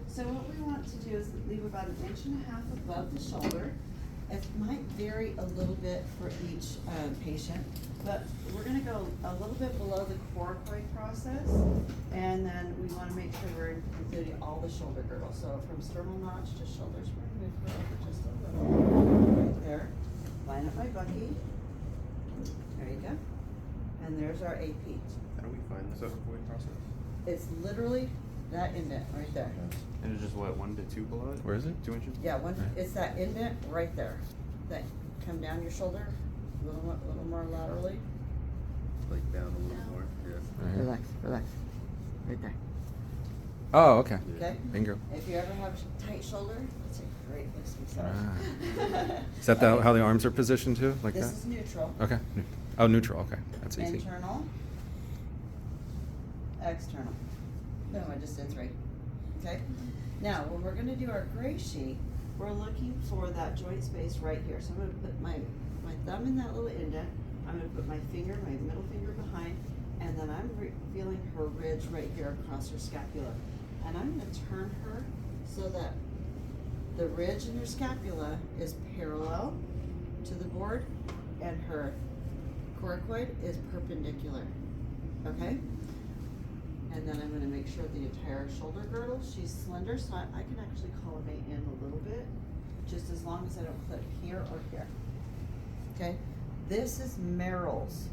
So what we want to do is leave about 1.5 inches above the shoulder. It might vary a little bit for each patient, but we're gonna go a little bit below the coracoid process, and then we wanna make sure we're including all the shoulder girdles. So from sternal notch to shoulders, we're gonna move her over just a little, right there. Line up my Bucky. There you go. And there's our AP. How do we find the coracoid process? It's literally that indent right there. And it's just what, 1 to 2 below it? Where is it? 2 inches? Yeah, it's that indent right there. That come down your shoulder, a little more laterally. Like down a little more. Yeah. Relax, relax. Right there. Oh, okay. Okay? Bingo. If you ever have a tight shoulder, that's a great place to Ah. massage. Is that how the arms are positioned too, like This that? is neutral. Okay. Oh, neutral. Okay, that's easy. Internal. External. No, I just did 3. Okay? Now, when we're gonna do our gray sheet, we're looking for that joint space right here. So I'm gonna put my thumb in that little indent. I'm gonna put my middle finger behind, and then I'm feeling her ridge right here across her scapula. And I'm gonna turn her so that the ridge in her scapula is parallel to the board, and her coracoid is perpendicular. Okay? And then I'm gonna make sure the entire shoulder girdle, she's slender, so I can actually collimate in a little bit, just as long as I don't clip here or here. Okay? This is Merrill's.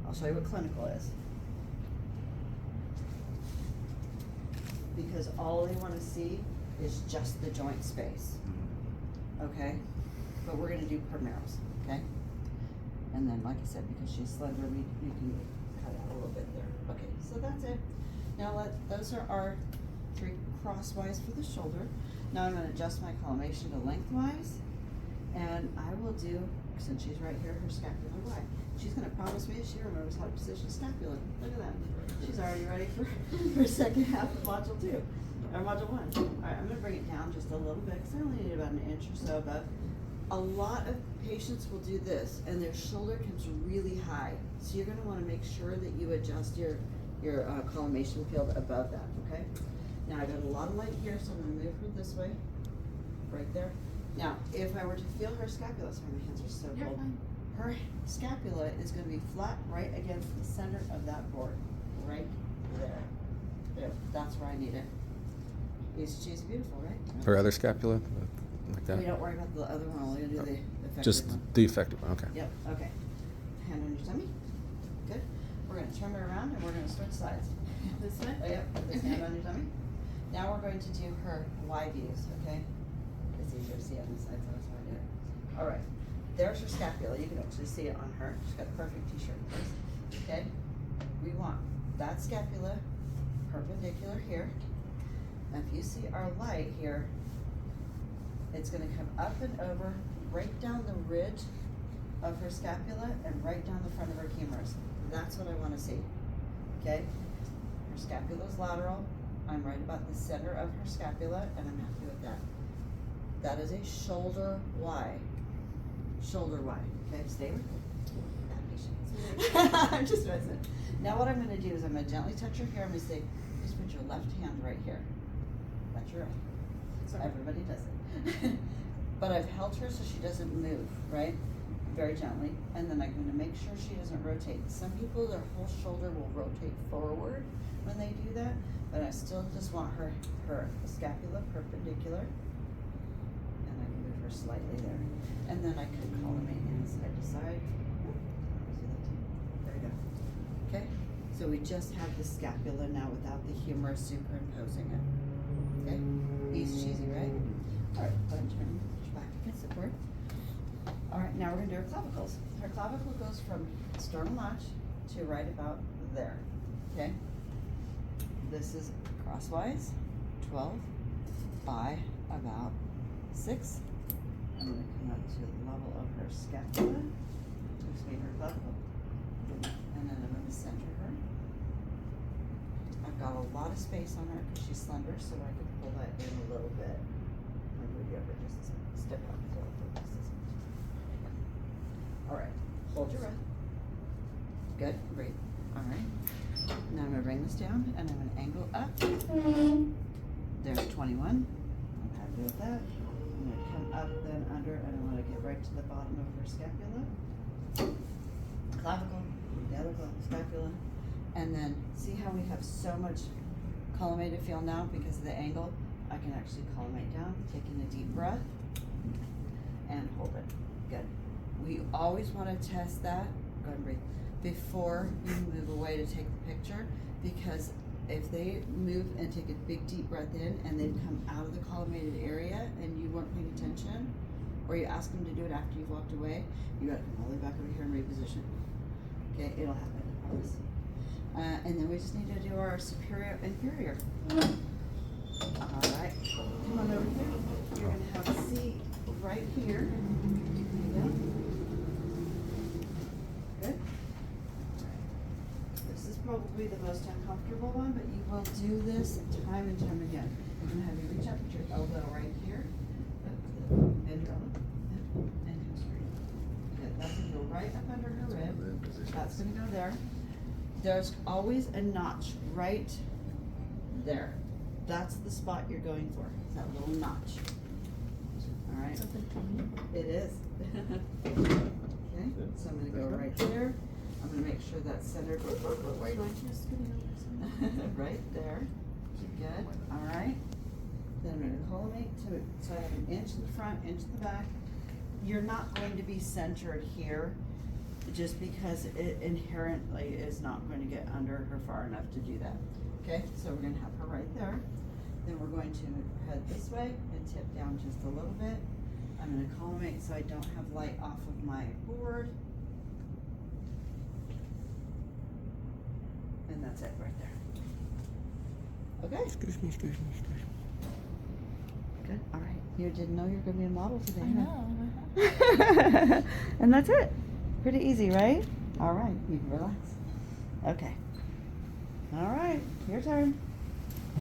I'll show you what clinical is. Because all they wanna see is just the joint space. Okay? But we're gonna do per Merrill's, okay? And then, like I said, because she's slender, we can cut out a little bit there. Okay, so that's it. Now those are our 3 crosswise for the shoulder. Now I'm gonna adjust my collimation to lengthwise, and I will do, since she's right here, her scapular wide. She's gonna promise me she remembers how to position scapula. Look at that. She's already ready for second half of module 2, or module 1. All right, I'm gonna bring it down just a little bit, because I only need about 1 inch or so above. A lot of patients will do this, and their shoulder comes really high. So you're gonna wanna make sure that you adjust your collimation field above that, okay? Now I got a lot of light here, so I'm gonna move her this way, right there. Now, if I were to feel her scapula, sorry, my hands are so cold. Her scapula is gonna be flat right against the center of that board, right there. There, that's where I need it. She's beautiful, right? Her other scapula, like that. We don't worry about the other one, we're gonna do the effective Just one. the effective one. Okay. Yep, okay. Hand on your tummy. Good. We're gonna turn her around and we're gonna switch sides. This way? Oh, yep, put this hand on your tummy. Now we're going to do her Y views, okay? It's easier to see on this side, so that's why I did it. All right, there's her scapula. You can actually see it on her. She's got a perfect t-shirt, okay? We want that scapula perpendicular here. Now if you see our light here, it's gonna come up and over, right down the ridge of her scapula and right down the front of her humerus. That's what I wanna see, okay? Her scapula is lateral. I'm right about the center of her scapula, and I'm happy with that. That is a shoulder Y. Shoulder Y, okay? Stay with me. That patient. I'm just messing. Now what I'm gonna do is I'm gonna gently touch her here. I'm gonna say, just put your left hand right here. That's your right. Sorry. Everybody does it. But I've held her so she doesn't move, right? Very gently. And then I'm gonna make sure she doesn't rotate. Some people, their whole shoulder will rotate forward when they do that, but I still just want her scapula perpendicular. And I can move her slightly there. And then I can collimate in side to side. There we go. Okay? So we just have the scapula now without the humerus superimposing it. Okay? Easy cheesy, right? Alright, go ahead and turn back against the board. Alright, now we're gonna do her clavicles. Her clavicle goes from sternal notch to right about there. Okay? This is crosswise, 12 by about 6. I'm gonna come up to the level of her scapula, between her clavicle, and then I'm gonna center her. I've got a lot of space on her because she's slender, so I can pull that in a little bit. I'm gonna move you over just a step up. All right, hold your breath. Good, breathe. All right. Now I'm gonna bring this down and I'm gonna angle up. There's 21. I'm happy with that. I'm gonna come up, then under, and I wanna get right to the bottom of her scapula. Clavicle, the other scapula. And then, see how we have so much collimated feel now because of the angle? I can actually collimate down, taking a deep breath, and hold it. Good. We always wanna test that, go ahead and breathe, before you move away to take the picture, because if they move and take a big deep breath in and then come out of the collimated area and you weren't paying attention, or you ask them to do it after you've walked away, you gotta come all the way back over here and reposition. Okay, it'll happen, I promise. And then we just need to do our superior, inferior. Alright, come on over here. You're gonna have a seat right here. Yeah. Good. This is probably the most uncomfortable one, but you will do this time and time again. You're gonna have you reach up, put your elbow right here, and your elbow, and come straight. Good, that's gonna go right up under her rib. That's gonna go there. There's always a notch right there. That's the spot you're going for, that little notch. Alright? It is. Okay, so I'm gonna go right there. I'm gonna make sure that's centered. Where are you going? Right there. Good, alright. Then I'm gonna collimate to, so I have an inch in the front, inch in the back. You're not going to be centered here, just because it inherently is not going to get under her far enough to do that. Okay, so we're gonna have her right there. Then we're going to head this way and tip down just a little bit. I'm gonna collimate so I don't have light off of my board. And that's it right there. Okay? Excuse me. Good, all right. You didn't know you were gonna be a model today, I huh? know. And that's it. Pretty easy, right? All right, you can relax. Okay. All right, your turn.